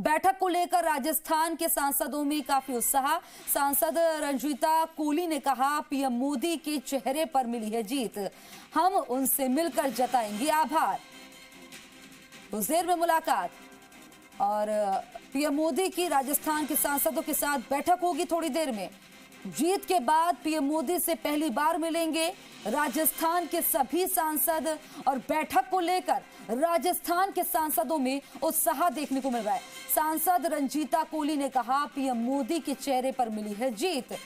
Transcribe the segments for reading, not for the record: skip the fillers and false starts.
बैठक को लेकर राजस्थान के सांसदों में काफी उत्साह। सांसद रंजीता कोली ने कहा, पीएम मोदी के चेहरे पर मिली है जीत, हम उनसे मिलकर जताएंगे आभार। कुछ देर में मुलाकात और पीएम मोदी की राजस्थान के सांसदों के साथ बैठक होगी थोड़ी देर में। जीत के बाद पीएम मोदी से पहली बार मिलेंगे राजस्थान के सभी सांसद और बैठक को लेकर राजस्थान के सांसदों में उत्साह देखने को मिल रहा है। सांसद रंजीता कोली ने कहा, पीएम मोदी के चेहरे पर मिली है जीत।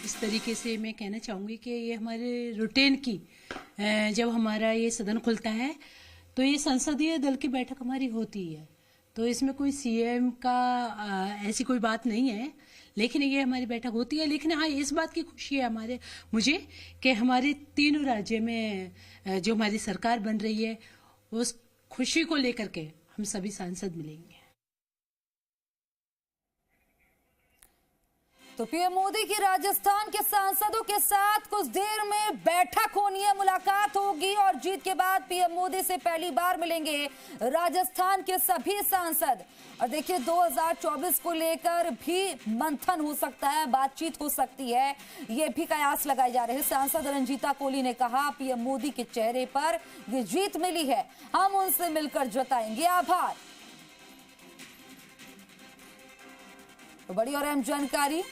इस तरीके से मैं कहना चाहूँगी कि ये हमारे रूटीन की जब हमारा ये सदन खुलता है तो ये संसदीय दल की बैठक हमारी होती है, तो इसमें कोई सीएम का ऐसी कोई बात नहीं है, लेकिन ये हमारी बैठक होती है। लेकिन हाँ, इस बात की खुशी है मुझे कि हमारे तीनों राज्य में जो हमारी सरकार बन रही है उस खुशी को लेकर के हम सभी सांसद मिलेंगे। तो पीएम मोदी की राजस्थान के सांसदों के साथ कुछ देर में बैठक होनी है, मुलाकात होगी और जीत के बाद पीएम मोदी से पहली बार मिलेंगे राजस्थान के सभी सांसद। और देखिए 2024 को लेकर भी मंथन हो सकता है, बातचीत हो सकती है, ये भी कयास लगाए जा रहे हैं। सांसद रंजीता कोली ने कहा, पीएम मोदी के चेहरे पर ये जीत मिली है, हम उनसे मिलकर जताएंगे आभार। तो बड़ी और अहम जानकारी,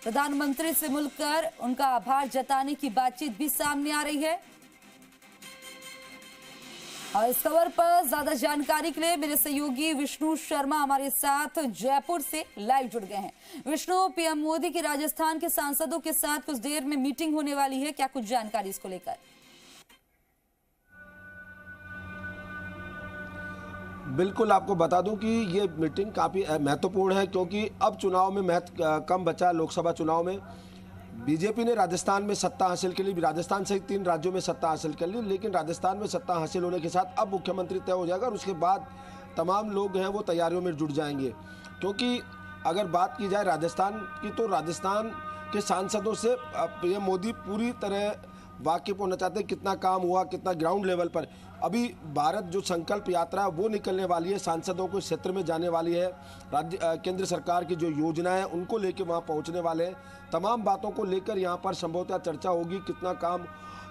प्रधानमंत्री से मिलकर उनका आभार जताने की बातचीत भी सामने आ रही है। और इस खबर पर ज्यादा जानकारी के लिए मेरे सहयोगी विष्णु शर्मा हमारे साथ जयपुर से लाइव जुड़ गए हैं। विष्णु, पीएम मोदी की राजस्थान के सांसदों के साथ कुछ देर में मीटिंग होने वाली है, क्या कुछ जानकारी इसको लेकर? बिल्कुल, आपको बता दूं कि ये मीटिंग काफ़ी महत्वपूर्ण है, क्योंकि अब चुनाव में कम बचा है। लोकसभा चुनाव में बीजेपी ने राजस्थान में सत्ता हासिल कर ली, राजस्थान सहित 3 राज्यों में सत्ता हासिल कर ली, लेकिन राजस्थान में सत्ता हासिल होने के साथ अब मुख्यमंत्री तय हो जाएगा और उसके बाद तमाम लोग हैं वो तैयारियों में जुट जाएंगे। क्योंकि अगर बात की जाए राजस्थान की, तो राजस्थान के सांसदों से पीएम मोदी पूरी तरह वाकिफ होना चाहते हैं, कितना काम हुआ, कितना ग्राउंड लेवल पर। अभी भारत जो संकल्प यात्रा वो निकलने वाली है, सांसदों को क्षेत्र में जाने वाली है, केंद्र सरकार की जो योजना है उनको लेकर वहाँ पहुँचने वाले हैं। तमाम बातों को लेकर यहाँ पर संभवतः चर्चा होगी, कितना काम,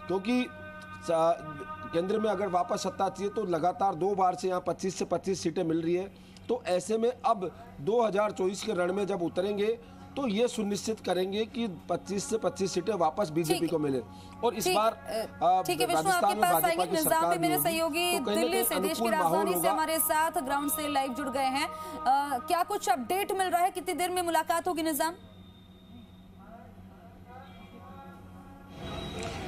क्योंकि केंद्र में अगर वापस सत्ता चाहिए तो लगातार 2 बार से यहाँ 25 से 25 सीटें मिल रही है। तो ऐसे में अब 2024 के रण में जब उतरेंगे तो ये सुनिश्चित करेंगे कि 25 से 25 सीटें वापस बीजेपी को मिले। और इस बार ठीक है विष्णु, आपके पास आएंगे निजाम भी मेरे सहयोगी दिल्ली से, देश की राजधानी से हमारे साथ ग्राउंड से लाइव जुड़ गए हैं। क्या कुछ अपडेट मिल रहा है, कितनी देर में मुलाकात होगी निजाम?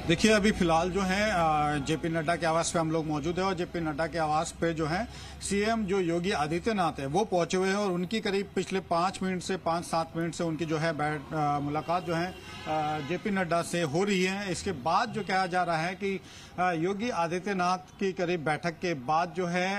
देखिए, अभी फिलहाल जो है जेपी नड्डा के आवास पे हम लोग मौजूद हैं और जेपी नड्डा के आवास पे जो है सीएम जो योगी आदित्यनाथ है वो पहुंचे हुए हैं और उनकी करीब पिछले 5-7 मिनट से उनकी जो है मुलाकात जो है जेपी नड्डा से हो रही है। इसके बाद जो कहा जा रहा है कि योगी आदित्यनाथ की करीब बैठक के बाद जो है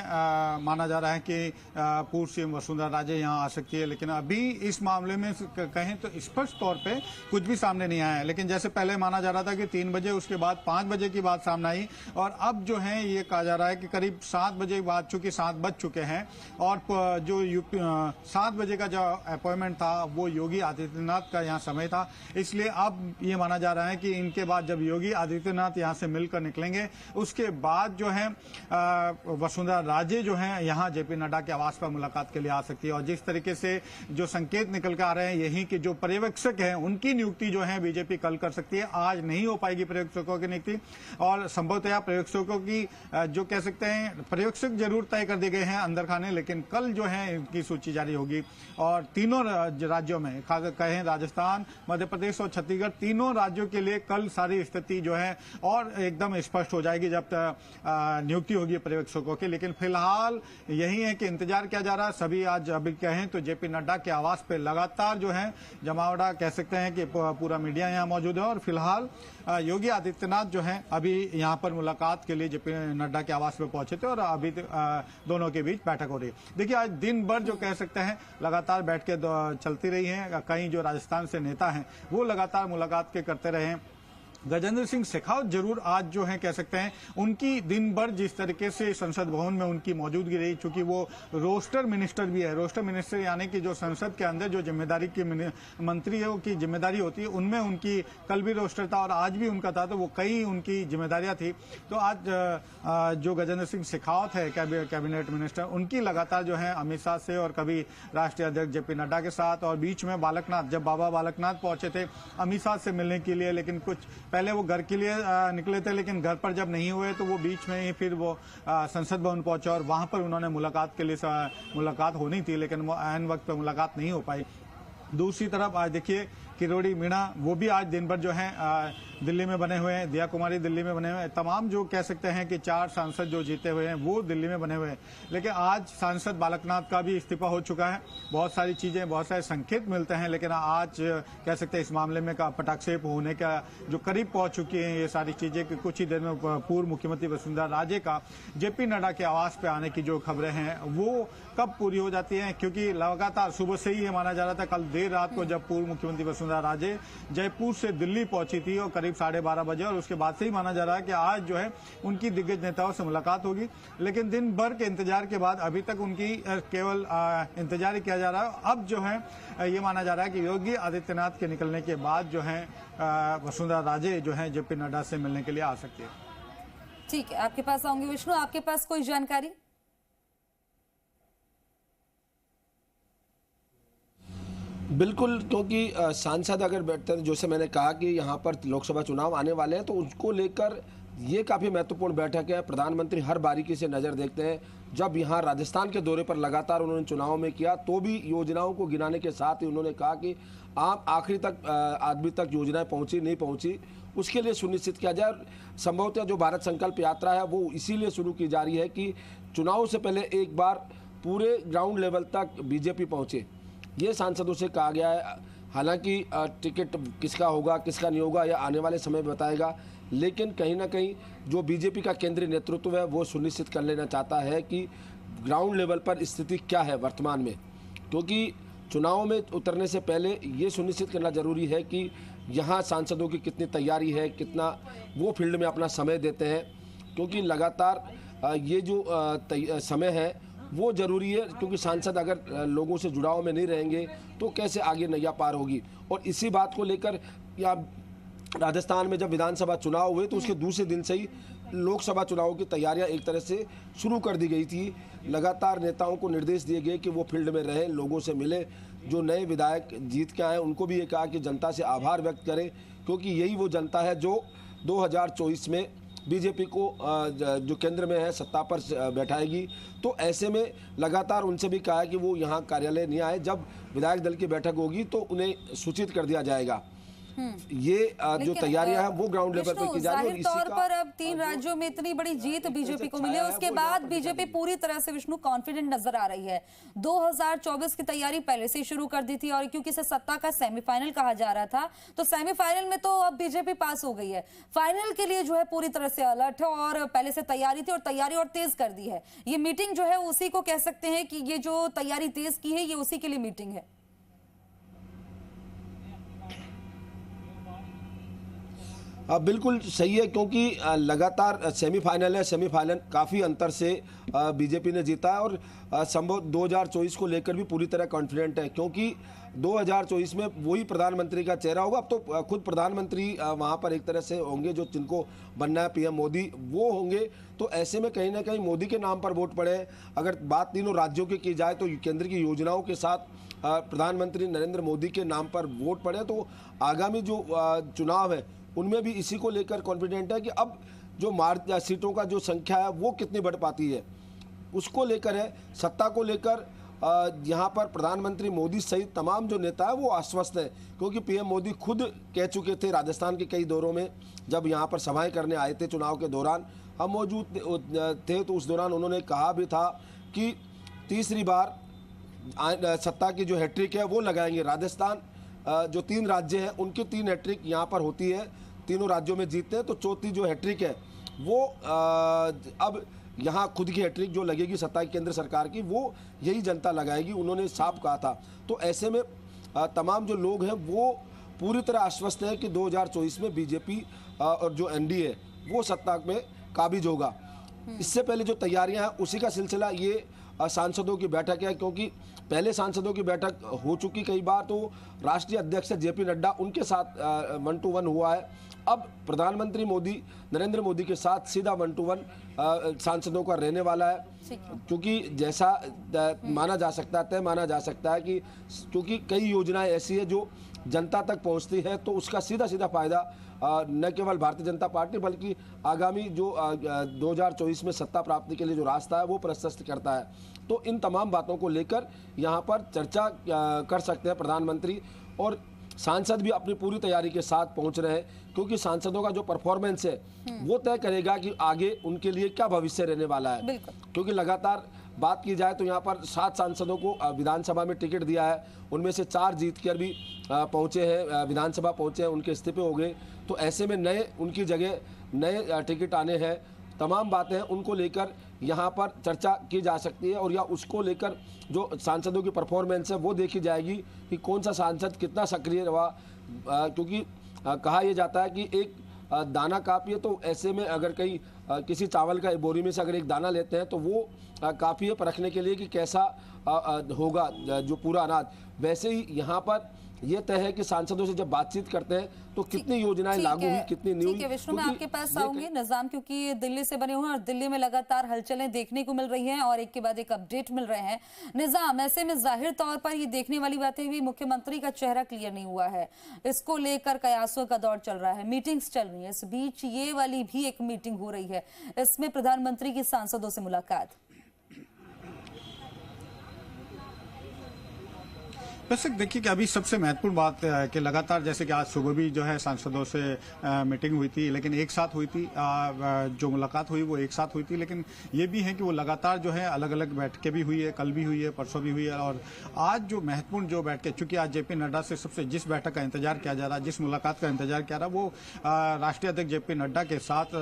माना जा रहा है कि पूर्व सीएम वसुंधरा राजे यहाँ आ सकती है, लेकिन अभी इस मामले में कहें तो स्पष्ट तौर पे कुछ भी सामने नहीं आया है। लेकिन जैसे पहले माना जा रहा था कि 3 बजे, उसके बाद 5 बजे की बात सामने आई और अब जो है ये कहा जा रहा है कि करीब 7 बजे की बात, चूंकि 7 बज चुके हैं और जो 7 बजे का जो अपॉइंटमेंट था वो योगी आदित्यनाथ का यहाँ समय था, इसलिए अब ये माना जा रहा है कि इनके बाद जब योगी आदित्यनाथ यहाँ से मिलकर निकलेंगे उसके बाद जो है वसुंधरा राजे जो है यहाँ जेपी नड्डा के आवास पर मुलाकात के लिए आ सकती है। और जिस तरीके से जो संकेत निकल कर आ रहे हैं यही कि जो पर्यवेक्षक हैं उनकी नियुक्ति जो है बीजेपी कल कर सकती है, आज नहीं हो पाएगी पर्यवेक्षकों की नियुक्ति। और संभवतः पर्यवेक्षकों की जो कह सकते हैं पर्यवेक्षक जरूर तय कर दिए गए हैं अंदर खाने, लेकिन कल जो है इनकी सूची जारी होगी और तीनों राज्यों में कहें राजस्थान, मध्य प्रदेश और छत्तीसगढ़, तीनों राज्यों के लिए कल सारी स्थिति जो है और एकदम स्पष्ट हो जाएगी जब नियुक्ति होगी पर्यवेक्षकों की। लेकिन फिलहाल यही है कि इंतजार किया जा रहा है। सभी आज अभी कहें तो जेपी नड्डा के आवास पे लगातार जो है जमावड़ा कह सकते हैं कि पूरा मीडिया यहाँ मौजूद है और फिलहाल योगी आदित्यनाथ जो है अभी यहाँ पर मुलाकात के लिए जेपी नड्डा के आवास पे पहुंचे थे और अभी दोनों के बीच बैठक हो रही है। देखिए, आज दिन भर जो कह सकते हैं लगातार बैठ के चलती रही है। कई जो राजस्थान से नेता हैं वो लगातार मुलाकात के करते रहे हैं गजेंद्र सिंह शेखावत जरूर आज जो है कह सकते हैं उनकी दिन भर जिस तरीके से संसद भवन में उनकी मौजूदगी रही, चूंकि वो रोस्टर मिनिस्टर भी है। रोस्टर मिनिस्टर यानी कि जो संसद के अंदर जो जिम्मेदारी की मंत्री है की जिम्मेदारी होती है, उनमें उनकी कल भी रोस्टर था और आज भी उनका था, तो वो कई उनकी जिम्मेदारियां थी। तो आज जो गजेंद्र सिंह शेखावत है कैबिनेट मिनिस्टर, उनकी लगातार जो है अमित शाह से और कभी राष्ट्रीय अध्यक्ष जेपी नड्डा के साथ, और बीच में बालकनाथ, जब बाबा बालकनाथ पहुंचे थे अमित शाह से मिलने के लिए, लेकिन कुछ पहले वो घर के लिए निकले थे, लेकिन घर पर जब नहीं हुए तो वो बीच में ही फिर वो संसद भवन पहुंचे और वहां पर उन्होंने मुलाकात के लिए मुलाकात होनी थी, लेकिन वो ऐन वक्त पर मुलाकात नहीं हो पाई। दूसरी तरफ आज देखिए किरोड़ी मीणा, वो भी आज दिन भर जो है दिल्ली में बने हुए हैं। दिया कुमारी दिल्ली में बने हुए हैं। तमाम जो कह सकते हैं कि 4 सांसद जो जीते हुए हैं वो दिल्ली में बने हुए हैं। लेकिन आज सांसद बालकनाथ का भी इस्तीफा हो चुका है। बहुत सारी चीजें, बहुत सारे संकेत मिलते हैं, लेकिन आज कह सकते हैं इस मामले में का पटाक्षेप होने का जो करीब पहुंच चुकी हैं ये सारी चीजें कि कुछ ही देर में पूर्व मुख्यमंत्री वसुंधरा राजे का जेपी नड्डा के आवास पे आने की जो खबरें हैं वो कब पूरी हो जाती हैं, क्योंकि लगातार सुबह से ही ये माना जा रहा था, कल देर रात को जब पूर्व मुख्यमंत्री वसुंधरा राजे जयपुर से दिल्ली पहुंची थी और करीब 12:30 बजे, और उसके बाद से ही माना जा रहा है कि आज जो है उनकी दिग्गज नेताओं से मुलाकात होगी। लेकिन दिन भर के इंतजार के बाद अभी तक उनकी केवल इंतजार ही किया जा रहा है। अब जो है ये माना जा रहा है कि योगी आदित्यनाथ के निकलने के बाद जो है वसुंधरा राजे जो है जेपी नड्डा से मिलने के लिए आ सकती है। ठीक है, आपके पास आऊंगी विष्णु। आपके पास कोई जानकारी? बिल्कुल, क्योंकि सांसद अगर बैठते हैं, जैसे मैंने कहा कि यहाँ पर लोकसभा चुनाव आने वाले हैं, तो उसको लेकर ये काफ़ी महत्वपूर्ण बैठक है। प्रधानमंत्री हर बारीकी से नज़र देखते हैं। जब यहाँ राजस्थान के दौरे पर लगातार उन्होंने चुनाव में किया, तो भी योजनाओं को गिनाने के साथ ही उन्होंने कहा कि आप आखिरी तक आदमी तक योजनाएं पहुँची नहीं पहुँची, उसके लिए सुनिश्चित किया जाए। संभवतः जो भारत संकल्प यात्रा है वो इसीलिए शुरू की जा रही है कि चुनाव से पहले एक बार पूरे ग्राउंड लेवल तक बीजेपी पहुँचे। ये सांसदों से कहा गया है। हालांकि टिकट किसका होगा किसका नहीं होगा यह आने वाले समय बताएगा, लेकिन कहीं ना कहीं जो बीजेपी का केंद्रीय नेतृत्व है वो सुनिश्चित कर लेना चाहता है कि ग्राउंड लेवल पर स्थिति क्या है वर्तमान में, क्योंकि चुनाव में उतरने से पहले ये सुनिश्चित करना जरूरी है कि यहाँ सांसदों की कितनी तैयारी है, कितना वो फील्ड में अपना समय देते हैं, क्योंकि लगातार ये जो समय है वो ज़रूरी है, क्योंकि सांसद अगर लोगों से जुड़ाव में नहीं रहेंगे तो कैसे आगे नैया पार होगी। और इसी बात को लेकर या राजस्थान में जब विधानसभा चुनाव हुए तो उसके दूसरे दिन से ही लोकसभा चुनाव की तैयारियां एक तरह से शुरू कर दी गई थी। लगातार नेताओं को निर्देश दिए गए कि वो फील्ड में रहें, लोगों से मिले। जो नए विधायक जीत के आए उनको भी ये कहा कि जनता से आभार व्यक्त करें, क्योंकि यही वो जनता है जो 2024 में बीजेपी को जो केंद्र में है सत्ता पर बैठाएगी। तो ऐसे में लगातार उनसे भी कहा है कि वो यहाँ कार्यालय नहीं आए, जब विधायक दल की बैठक होगी तो उन्हें सूचित कर दिया जाएगा। ये जो तैयारियां हैं वो ग्राउंड लेवल पर की जा रही है। जाहिर तौर पर अब 3 राज्यों में इतनी बड़ी जीत बीजेपी को मिली है, उसके बाद बीजेपी पूरी तरह से विष्णु कॉन्फिडेंट नजर आ रही है। 2024 की तैयारी पहले से ही शुरू कर दी थी, और क्योंकि इसे सत्ता का सेमीफाइनल कहा जा रहा था, तो सेमीफाइनल में तो अब बीजेपी पास हो गई है। फाइनल के लिए जो है पूरी तरह से अलर्ट है और पहले से तैयारी थी और तैयारी और तेज कर दी है। ये मीटिंग जो है उसी को कह सकते हैं कि ये जो तैयारी तेज की है ये उसी के लिए मीटिंग है। बिल्कुल सही है, क्योंकि लगातार सेमीफाइनल है। सेमीफाइनल काफ़ी अंतर से बीजेपी ने जीता है और संभव 2024 को लेकर भी पूरी तरह कॉन्फिडेंट है, क्योंकि 2024 में वही प्रधानमंत्री का चेहरा होगा। अब तो खुद प्रधानमंत्री वहाँ पर एक तरह से होंगे, जो जिनको बनना है पीएम मोदी वो होंगे। तो ऐसे में कहीं ना कहीं मोदी के नाम पर वोट पड़े। अगर बात तीनों राज्यों की जाए तो केंद्र की योजनाओं के साथ प्रधानमंत्री नरेंद्र मोदी के नाम पर वोट पड़े, तो आगामी जो चुनाव है उनमें भी इसी को लेकर कॉन्फिडेंट है कि अब जो सीटों का जो संख्या है वो कितनी बढ़ पाती है उसको लेकर है। सत्ता को लेकर यहाँ पर प्रधानमंत्री मोदी सहित तमाम जो नेता है वो आश्वस्त है, क्योंकि पीएम मोदी खुद कह चुके थे राजस्थान के कई दौरों में, जब यहाँ पर सभाएं करने आए थे चुनाव के दौरान, हम मौजूद थे, तो उस दौरान उन्होंने कहा भी था कि तीसरी बार सत्ता की जो हैट्रिक है वो लगाएंगे। राजस्थान जो 3 राज्य हैं उनकी 3 हैट्रिक यहाँ पर होती है, तीनों राज्यों में जीतते हैं, तो चौथी जो हैट्रिक है वो अब यहाँ खुद की हैट्रिक जो लगेगी सत्ता की केंद्र सरकार की वो यही जनता लगाएगी, उन्होंने साफ कहा था। तो ऐसे में तमाम जो लोग हैं वो पूरी तरह आश्वस्त है कि 2024 में बीजेपी और जो एनडीए वो सत्ता में काबिज होगा। इससे पहले जो तैयारियां हैं उसी का सिलसिला ये सांसदों की बैठक है, क्योंकि पहले सांसदों की बैठक हो चुकी कई बार, तो राष्ट्रीय अध्यक्ष जेपी नड्डा उनके साथ 1-to-1 हुआ है। अब प्रधानमंत्री नरेंद्र मोदी के साथ सीधा 1-to-1 सांसदों का रहने वाला है, क्योंकि जैसा माना जा सकता है, तय माना जा सकता है कि क्योंकि कई योजनाएं ऐसी है जो जनता तक पहुंचती है, तो उसका सीधा सीधा फायदा न केवल भारतीय जनता पार्टी बल्कि आगामी जो 2024 में सत्ता प्राप्ति के लिए जो रास्ता है वो प्रशस्त करता है। तो इन तमाम बातों को लेकर यहाँ पर चर्चा कर सकते हैं प्रधानमंत्री, और सांसद भी अपनी पूरी तैयारी के साथ पहुंच रहे हैं, क्योंकि सांसदों का जो परफॉर्मेंस है वो तय करेगा कि आगे उनके लिए क्या भविष्य रहने वाला है। क्योंकि लगातार बात की जाए तो यहाँ पर 7 सांसदों को विधानसभा में टिकट दिया है, उनमें से 4 जीत कर भी पहुँचे हैं, विधानसभा पहुँचे हैं, उनके इस्तीफे हो गए। तो ऐसे में नए उनकी जगह नए टिकट आने हैं, तमाम बातें हैं, उनको लेकर यहाँ पर चर्चा की जा सकती है, और या उसको लेकर जो सांसदों की परफॉर्मेंस है वो देखी जाएगी कि कौन सा सांसद कितना सक्रिय रहा, क्योंकि कहा यह जाता है कि एक दाना काफ़ी है, तो ऐसे में अगर कहीं किसी चावल का बोरी में से अगर एक दाना लेते हैं तो वो काफ़ी है परखने के लिए कि कैसा होगा जो पूरा अनाज। वैसे ही यहाँ पर यह तय है कि सांसदों से जब बातचीत करते हैं तो कितनी योजनाएं लागू हुई, कितनी नहीं हुई। विष्णु, मैं आपके पास आऊंगी निजाम, क्योंकि दिल्ली से बने हुए हैं और दिल्ली में लगातार हलचलें देखने को मिल रही हैं और एक के बाद एक अपडेट मिल रहे हैं। निजाम, ऐसे में जाहिर तौर पर ये देखने वाली बातें भी, मुख्यमंत्री का चेहरा क्लियर नहीं हुआ है, इसको लेकर कयासों का दौर चल रहा है, मीटिंग्स चल रही है। इस बीच ये वाली भी एक मीटिंग हो रही है, इसमें प्रधानमंत्री की सांसदों से मुलाकात। वैसे देखिए कि अभी सबसे महत्वपूर्ण बात है कि लगातार जैसे कि आज सुबह भी जो है सांसदों से मीटिंग हुई थी, लेकिन एक साथ हुई थी, जो मुलाकात हुई वो एक साथ हुई थी, लेकिन ये भी है कि वो लगातार जो है अलग अलग बैठकें भी हुई है, कल भी हुई है, परसों भी हुई है, और आज जो महत्वपूर्ण जो बैठकें, चूंकि आज जेपी नड्डा से सबसे जिस बैठक का इंतजार किया जा रहा है, जिस मुलाकात का इंतजार किया रहा वो राष्ट्रीय अध्यक्ष जेपी नड्डा के साथ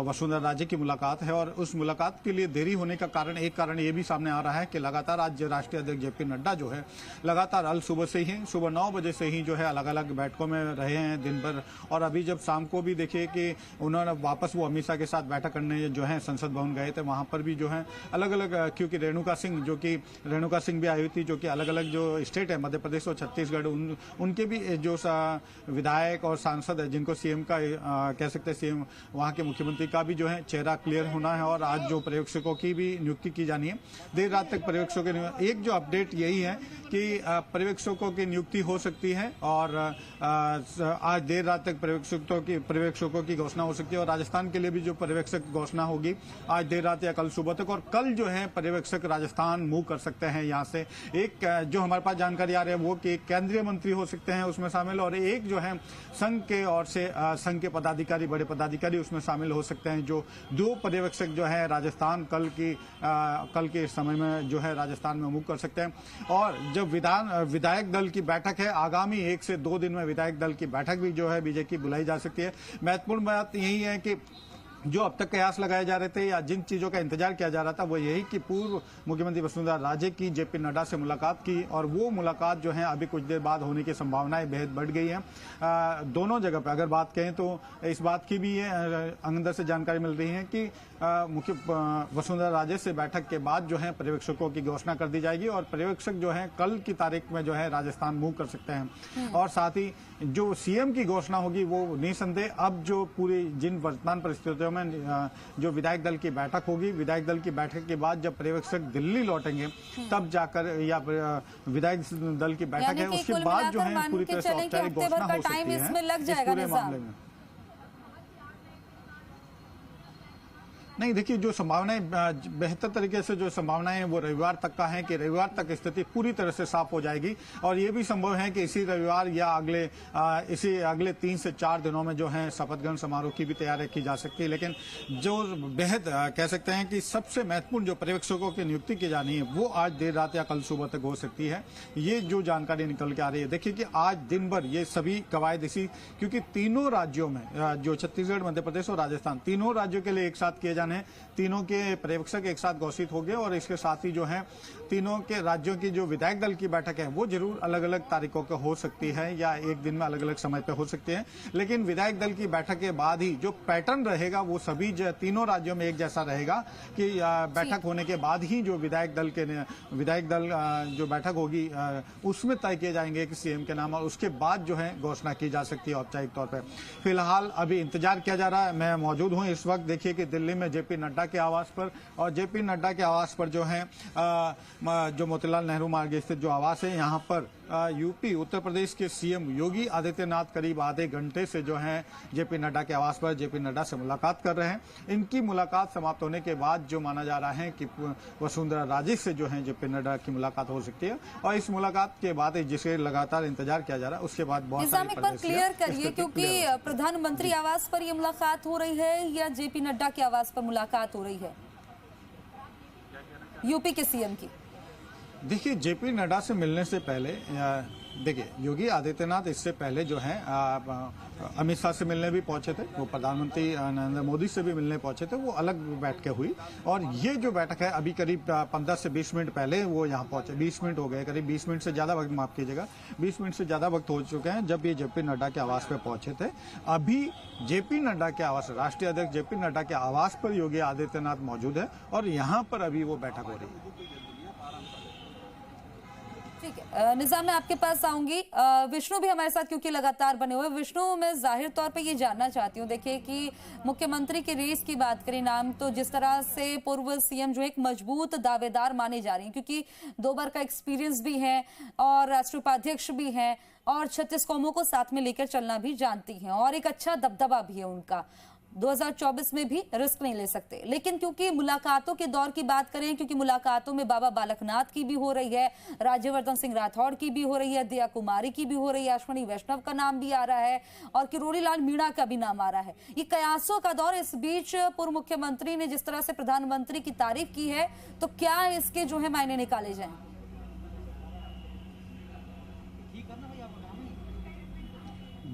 वसुंधरा राजे की मुलाकात है। और उस मुलाकात के लिए देरी होने का कारण, एक कारण ये भी सामने आ रहा है कि लगातार आज राष्ट्रीय अध्यक्ष जेपी नड्डा जो है लगातार अल सुबह से ही, सुबह 9 बजे से ही जो है अलग अलग बैठकों में रहे हैं दिन भर, और अभी जब शाम को भी देखिए कि उन्होंने वापस वो अमित शाह के साथ बैठक करने जो है संसद भवन गए थे, वहां पर भी जो है अलग अलग, क्योंकि रेणुका सिंह भी आई हुई थी, जो कि अलग अलग जो स्टेट है मध्य प्रदेश और छत्तीसगढ़, उनके भी जो विधायक और सांसद है जिनको सीएम का कह सकते हैं, सीएम वहां के मुख्यमंत्री का भी जो है चेहरा क्लियर होना है, और आज जो पर्यवेक्षकों की भी नियुक्ति की जानी है। देर रात तक पर्यवेक्षकों की एक जो अपडेट यही है कि पर्यवेक्षकों की नियुक्ति हो सकती है, और आज देर रात तक पर्यवेक्षकों की घोषणा हो सकती है, और राजस्थान के लिए भी जो पर्यवेक्षक घोषणा होगी आज देर रात या कल सुबह तक, और कल जो है पर्यवेक्षक राजस्थान मूव कर सकते हैं यहाँ से। एक जो हमारे पास जानकारी आ रही है वो कि केंद्रीय मंत्री हो सकते हैं उसमें शामिल, और एक जो है संघ के ओर से संघ के पदाधिकारी, बड़े पदाधिकारी उसमें शामिल हो सकते हैं। जो 2 पर्यवेक्षक जो है राजस्थान कल के समय में जो है राजस्थान में मूव कर सकते हैं। और जब विधायक दल की बैठक है, आगामी 1 से 2 दिन में विधायक दल की बैठक भी जो है बीजेपी बुलाई जा सकती है। महत्वपूर्ण बात यही है कि जो अब तक कयास लगाए जा रहे थे या जिन चीजों का इंतजार किया जा रहा था वो यही कि पूर्व मुख्यमंत्री वसुंधरा राजे की जेपी नड्डा से मुलाकात की, और वो मुलाकात जो है अभी कुछ देर बाद होने की संभावनाएं बेहद बढ़ गई हैं। दोनों जगह पर अगर बात कहें तो इस बात की भी अंदर से जानकारी मिल रही है कि वसुंधरा राजे से बैठक के बाद जो है पर्यवेक्षकों की घोषणा कर दी जाएगी, और पर्यवेक्षक जो है कल की तारीख में जो है राजस्थान मूव कर सकते हैं। और साथ ही जो सीएम की घोषणा होगी वो निसंदेह अब जो पूरी जिन वर्तमान परिस्थितियों में जो विधायक दल की बैठक होगी, विधायक दल की बैठक के बाद जब पर्यवेक्षक दिल्ली लौटेंगे तब जाकर, या विधायक दल की बैठक है उसके बाद जो है पूरी तरह से औपचारिक घोषणा हो सकती है इस पूरे मामले में। नहीं, देखिए जो संभावनाएं बेहतर तरीके से जो संभावनाएं वो रविवार तक का है कि रविवार तक स्थिति पूरी तरह से साफ हो जाएगी, और ये भी संभव है कि इसी रविवार या अगले 3 से 4 दिनों में जो है शपथ ग्रहण समारोह की भी तैयारी की जा सकती है। लेकिन जो बेहद कह सकते हैं कि सबसे महत्वपूर्ण जो पर्यवेक्षकों की नियुक्ति की जानी है वो आज देर रात या कल सुबह तक हो सकती है, ये जो जानकारी निकल के आ रही है। देखिए कि आज दिन भर ये सभी कवायद इसी, क्योंकि तीनों राज्यों में जो छत्तीसगढ़, मध्य प्रदेश और राजस्थान, तीनों राज्यों के लिए एक साथ किए डिसीजन है, तीनों के पर्यवेक्षक एक साथ घोषित हो गए और इसके साथ ही जो है तीनों के राज्यों की जो विधायक दल की बैठक है वो जरूर अलग अलग तारीखों पर हो सकती है या एक दिन में अलग अलग समय पे हो सकती है, लेकिन विधायक दल की बैठक के बाद ही जो पैटर्न रहेगा वो सभी तीनों राज्यों में एक जैसा रहेगा कि बैठक होने के बाद ही जो विधायक दल जो बैठक होगी उसमें तय किए जाएंगे कि सीएम के नाम, और उसके बाद जो है घोषणा की जा सकती है औपचारिक तौर पर। फिलहाल अभी इंतजार किया जा रहा है। मैं मौजूद हूं इस वक्त, देखिए कि दिल्ली में जेपी नड्डा के आवास पर, और जेपी नड्डा के आवास पर जो है जो मोतीलाल नेहरू मार्ग स्थित जो आवास है यहाँ पर यूपी उत्तर प्रदेश के सीएम योगी आदित्यनाथ करीब आधे घंटे से जो है जेपी नड्डा के आवास पर जेपी नड्डा से मुलाकात कर रहे हैं। इनकी मुलाकात समाप्त होने के बाद जो माना जा रहा है कि वसुंधरा राजे से जो है जेपी नड्डा की मुलाकात हो सकती है, और इस मुलाकात के बाद जिसे लगातार इंतजार किया जा रहा है उसके बाद बहुत सारी एक बार क्लियर करिए, क्योंकि प्रधानमंत्री आवास पर ये मुलाकात हो रही है या जेपी नड्डा के आवास पर मुलाकात हो रही है यूपी के सीएम की? देखिए, जेपी नड्डा से मिलने से पहले देखिए योगी आदित्यनाथ इससे पहले जो है अमित शाह से मिलने भी पहुंचे थे, वो प्रधानमंत्री नरेंद्र मोदी से भी मिलने पहुंचे थे, वो अलग बैठ के हुई। और ये जो बैठक है अभी करीब 15 से 20 मिनट पहले वो यहाँ पहुंचे, 20 मिनट हो गए, करीब 20 मिनट से ज्यादा वक्त, माफ कीजिएगा 20 मिनट से ज्यादा वक्त हो चुके हैं जब ये जेपी नड्डा के आवास पे पहुंचे थे। अभी जेपी नड्डा के आवास, राष्ट्रीय अध्यक्ष जेपी नड्डा के आवास पर योगी आदित्यनाथ मौजूद है और यहाँ पर अभी वो बैठक हो रही है। ठीक है, निजाम मैं आपके पास आऊंगी। विष्णु भी हमारे साथ क्योंकि लगातार बने हुए। विष्णु, मैं जाहिर तौर पे ये जानना चाहती हूँ, देखिए कि मुख्यमंत्री के रेस की बात करें नाम, तो जिस तरह से पूर्व सीएम जो एक मजबूत दावेदार माने जा रही हैं, क्योंकि 2 बार का एक्सपीरियंस भी है और राष्ट्रीय उपाध्यक्ष भी हैं और 36 कौमों को साथ में लेकर चलना भी जानती हैं और एक अच्छा दबदबा भी है उनका। 2024 में भी रिस्क नहीं ले सकते, लेकिन क्योंकि मुलाकातों के दौर की बात करें, क्योंकि मुलाकातों में बाबा बालकनाथ की भी हो रही है, राज्यवर्धन सिंह राठौड़ की भी हो रही है, दिया कुमारी की भी हो रही है, अश्विनी वैष्णव का नाम भी आ रहा है और किरोड़ी लाल मीणा का भी नाम आ रहा है। ये कयासों का दौर, इस बीच पूर्व मुख्यमंत्री ने जिस तरह से प्रधानमंत्री की तारीफ की है, तो क्या इसके जो है मायने निकाले जाएं?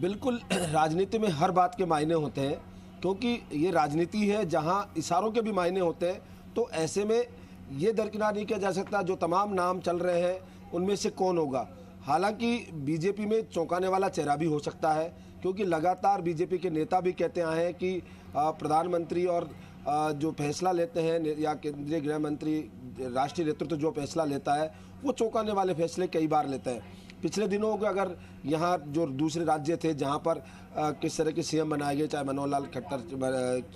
बिल्कुल, राजनीति में हर बात के मायने होते हैं, क्योंकि ये राजनीति है जहां इशारों के भी मायने होते हैं। तो ऐसे में ये दरकिनार नहीं किया जा सकता जो तमाम नाम चल रहे हैं उनमें से कौन होगा। हालांकि बीजेपी में चौंकाने वाला चेहरा भी हो सकता है, क्योंकि लगातार बीजेपी के नेता भी कहते आए हैं कि प्रधानमंत्री और जो फैसला लेते हैं या केंद्रीय गृह मंत्री, राष्ट्रीय नेतृत्व जो फैसला लेता है वो चौंकाने वाले फैसले कई बार लेता है। पिछले दिनों के अगर यहाँ जो दूसरे राज्य थे जहाँ पर किस तरह के सीएम बनाए गए, चाहे मनोहर लाल खट्टर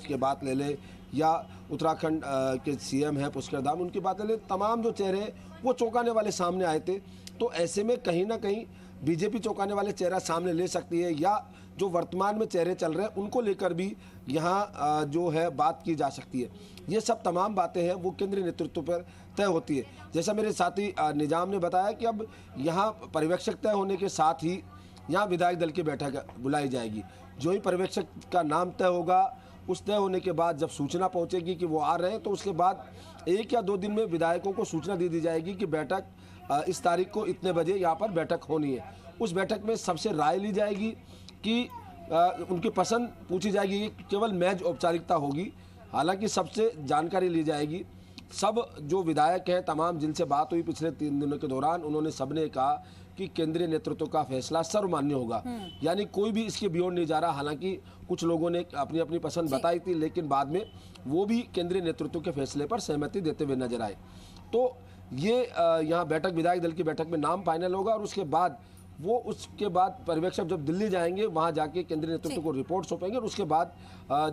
की बात ले ले या उत्तराखंड के सीएम हैं पुष्कर धाम, उनकी बात ले ले, तमाम जो चेहरे वो चौंकाने वाले सामने आए थे। तो ऐसे में कहीं ना कहीं बीजेपी चौंकाने वाले चेहरा सामने ले सकती है, या जो वर्तमान में चेहरे चल रहे हैं उनको लेकर भी यहाँ जो है बात की जा सकती है। ये सब तमाम बातें हैं वो केंद्रीय नेतृत्व पर तय होती है। जैसा मेरे साथी निजाम ने बताया कि अब यहाँ पर्यवेक्षक तय होने के साथ ही यहाँ विधायक दल की बैठक बुलाई जाएगी। जो ही पर्यवेक्षक का नाम तय होगा, उस तय होने के बाद जब सूचना पहुँचेगी कि वो आ रहे हैं, तो उसके बाद 1 या 2 दिन में विधायकों को सूचना दे दी जाएगी कि बैठक इस तारीख को इतने बजे यहाँ पर बैठक होनी है। उस बैठक में सबसे राय ली जाएगी कि उनकी पसंद पूछी जाएगी। ये केवल महज औपचारिकता होगी, हालांकि सबसे जानकारी ली जाएगी। सब जो विधायक हैं तमाम जिनसे बात हुई पिछले 3 दिनों के दौरान, उन्होंने सबने कहा कि केंद्रीय नेतृत्व का फैसला सर्वमान्य होगा, यानी कोई भी इसके बियॉन्ड नहीं जा रहा। हालांकि कुछ लोगों ने अपनी अपनी पसंद बताई थी, लेकिन बाद में वो भी केंद्रीय नेतृत्व के फैसले पर सहमति देते हुए नजर आए। तो ये यहाँ बैठक, विधायक दल की बैठक में नाम फाइनल होगा और उसके बाद पर्यवेक्षक जब दिल्ली जाएंगे वहां जाके केंद्रीय नेतृत्व को रिपोर्ट सौंपेंगे और उसके बाद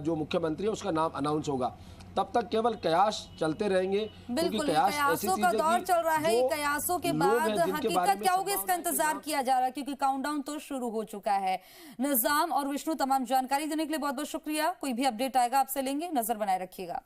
जो मुख्यमंत्री है उसका नाम अनाउंस होगा। तब तक केवल कयास चलते रहेंगे। बिल्कुल, कयासों का दौर चल रहा है। कयासों के बाद हकीकत क्या होगी इसका इंतजार किया जा रहा है, क्योंकि काउंटडाउन तो शुरू हो चुका है। निजाम और विष्णु, तमाम जानकारी देने के लिए बहुत बहुत शुक्रिया। कोई भी अपडेट आएगा आपसे लेंगे, नजर बनाए रखिएगा।